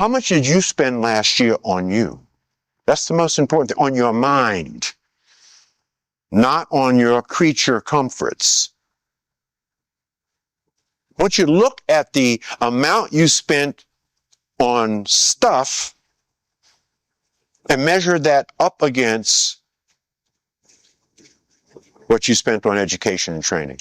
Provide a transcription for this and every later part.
How much did you spend last year on you? That's the most important thing, on your mind, not on your creature comforts. Once you look at the amount you spent on stuff and measure that up against what you spent on education and training.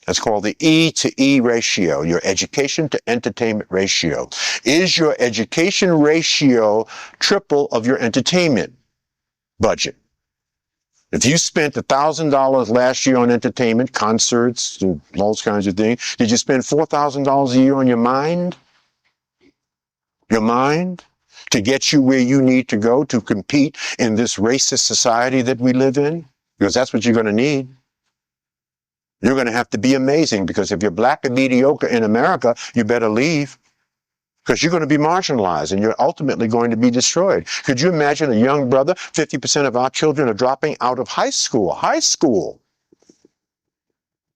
That's called the E to E ratio, your education to entertainment ratio. Is your education ratio triple of your entertainment budget? If you spent $1,000 last year on entertainment, concerts, those kinds of things, did you spend $4,000 a year on your mind? Your mind? To get you where you need to go to compete in this racist society that we live in? Because that's what you're going to need. You're going to have to be amazing, because if you're black and mediocre in America, you better leave, because you're going to be marginalized and you're ultimately going to be destroyed. Could you imagine a young brother? 50% of our children are dropping out of high school. High school.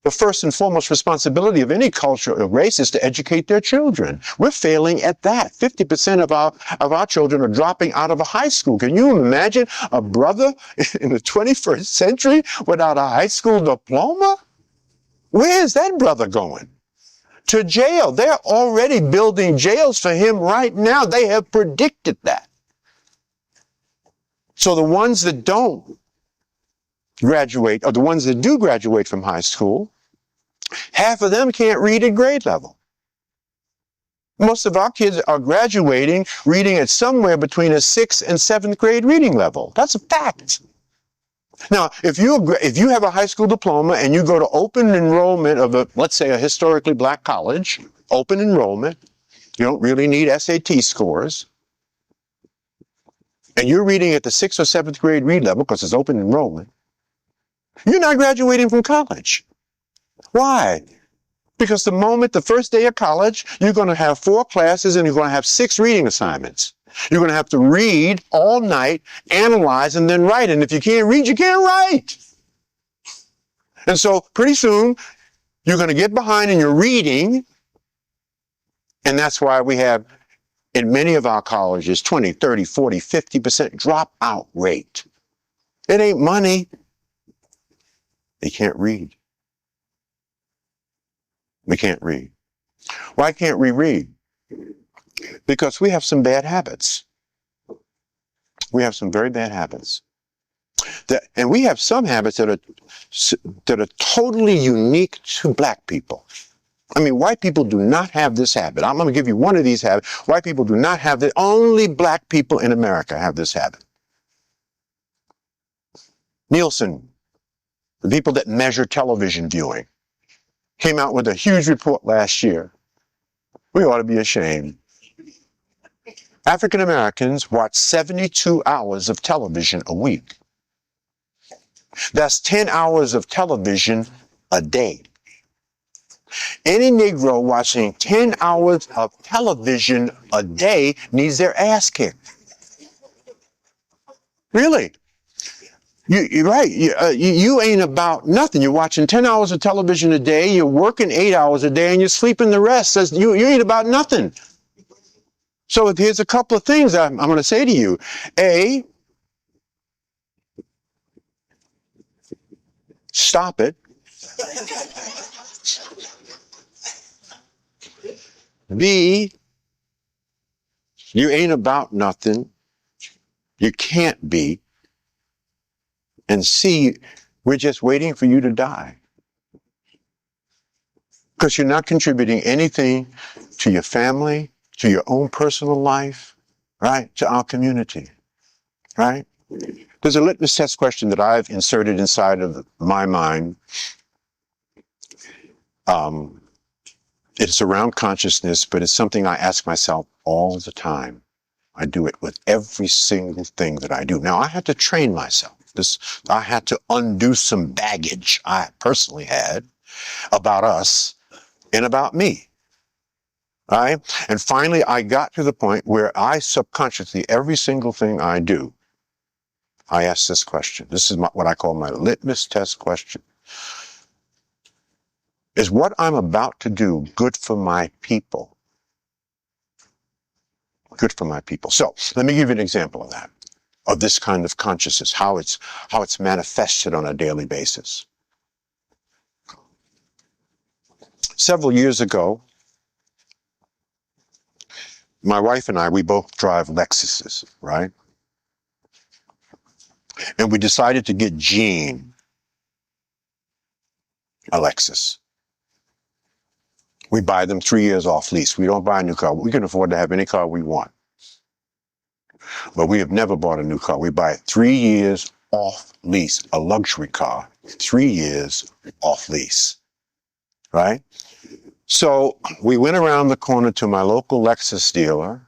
The first and foremost responsibility of any culture or race is to educate their children. We're failing at that. 50% of our children are dropping out of a high school. Can you imagine a brother in the 21st century without a high school diploma? Where is that brother going? To jail. They're already building jails for him right now. They have predicted that. So the ones that don't graduate, or the ones that do graduate from high school, half of them can't read at grade level. Most of our kids are graduating reading at somewhere between a 6th and 7th grade reading level. That's a fact. Now, if you have a high school diploma and you go to open enrollment of let's say a historically black college, open enrollment, you don't really need SAT scores, and you're reading at the 6th or 7th grade read level because it's open enrollment, you're not graduating from college. Why? Because the first day of college, you're going to have 4 classes and you're going to have 6 reading assignments. You're going to have to read all night, analyze, and then write. And if you can't read, you can't write. And so pretty soon, you're going to get behind in your reading. And that's why we have, in many of our colleges, 20, 30, 40, 50% dropout rate. It ain't money. They can't read. We can't read. Why can't we read? Because we have some bad habits. We have some very bad habits. And we have some habits that are totally unique to black people. I mean, white people do not have this habit. I'm going to give you one of these habits. White people do not have it. Only black people in America have this habit. Nielsen, the people that measure television viewing, came out with a huge report last year. We ought to be ashamed. African Americans watch 72 hours of television a week. That's 10 hours of television a day. Any Negro watching 10 hours of television a day needs their ass kicked. Really? You're right. You ain't about nothing. You're watching 10 hours of television a day, you're working 8 hours a day, and you're sleeping the rest. Says you ain't about nothing. So here's a couple of things I'm going to say to you. A, stop it. B, you ain't about nothing. You can't be. And C, we're just waiting for you to die. Because you're not contributing anything to your family, to your own personal life, right? To our community, right? There's a litmus test question that I've inserted inside of my mind. It's around consciousness, but it's something I ask myself all the time. I do it with every single thing that I do. Now, I had to train myself. I had to undo some baggage I personally had about us and about me. All right? And finally, I got to the point where I subconsciously, every single thing I do, I ask this question. This is what I call my litmus test question. Is what I'm about to do good for my people? Good for my people. So let me give you an example of that, of this kind of consciousness, how it's manifested on a daily basis. Several years ago, my wife and I, we both drive Lexuses, right? And we decided to get Jean a Lexus. We buy them 3 years off lease. We don't buy a new car. We can afford to have any car we want. But we have never bought a new car. We buy it 3 years off lease, a luxury car, 3 years off lease, right? So we went around the corner to my local Lexus dealer.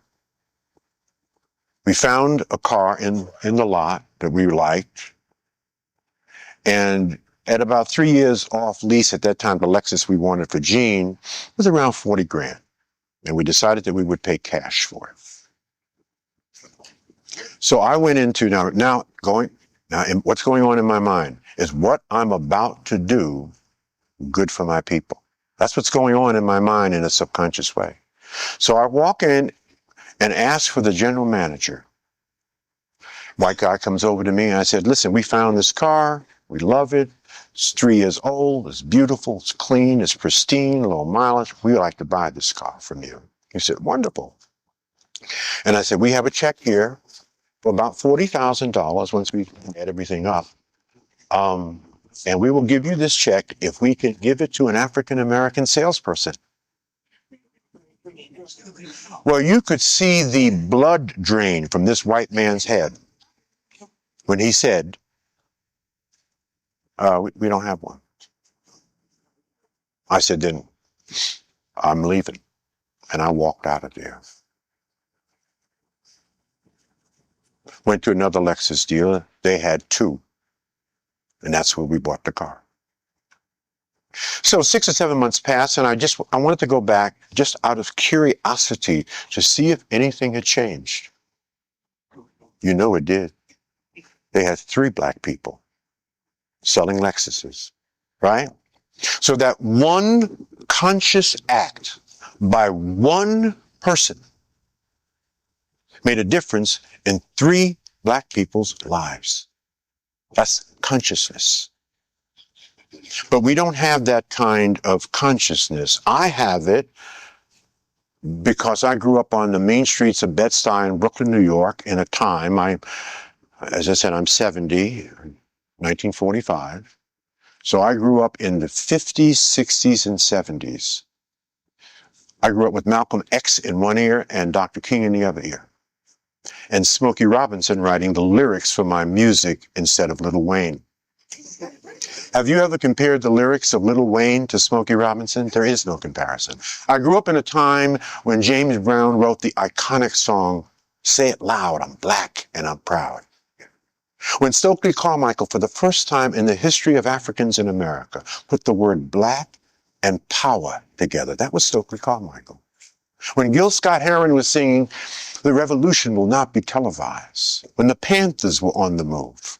We found a car in the lot that we liked. And at about 3 years off lease at that time, the Lexus we wanted for Jean was around 40 grand. And we decided that we would pay cash for it. So I went into what's going on in my mind is what I'm about to do good for my people. That's what's going on in my mind in a subconscious way. So I walk in and ask for the general manager. White guy comes over to me and I said, listen, we found this car. We love it. It's 3 years old. It's beautiful. It's clean. It's pristine. Low mileage. We'd like to buy this car from you. He said, wonderful. And I said, we have a check here for about $40,000 once we add everything up. And we will give you this check if we can give it to an African-American salesperson. Well, you could see the blood drain from this white man's head when he said, we don't have one. I said, then I'm leaving. And I walked out of there. Went to another Lexus dealer. They had two. And that's where we bought the car. So 6 or 7 months passed, and I wanted to go back just out of curiosity to see if anything had changed. You know it did. They had 3 black people selling Lexuses, right? So that one conscious act by one person made a difference in 3 black people's lives. That's consciousness. But we don't have that kind of consciousness. I have it because I grew up on the main streets of Bed-Stuy in Brooklyn, New York, in a time, as I said, I'm 70, 1945. So I grew up in the 50s, 60s, and 70s. I grew up with Malcolm X in one ear and Dr. King in the other ear. And Smokey Robinson writing the lyrics for my music instead of Lil Wayne. Have you ever compared the lyrics of Lil Wayne to Smokey Robinson? There is no comparison. I grew up in a time when James Brown wrote the iconic song, Say It Loud, I'm Black and I'm Proud. When Stokely Carmichael, for the first time in the history of Africans in America, put the word black and power together. That was Stokely Carmichael. When Gil Scott-Heron was singing, the revolution will not be televised. When the Panthers were on the move.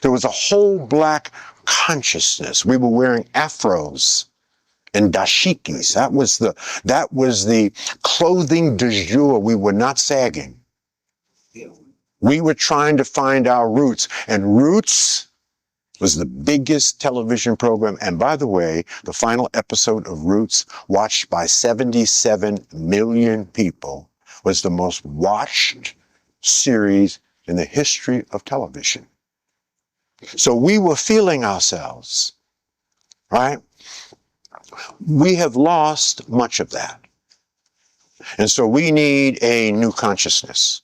There was a whole black consciousness. We were wearing afros and dashikis. That was the clothing du jour. We were not sagging. We were trying to find our roots. And Roots was the biggest television program. And by the way, the final episode of Roots, watched by 77 million people, was the most watched series in the history of television. So we were feeling ourselves, right? We have lost much of that. And so we need a new consciousness.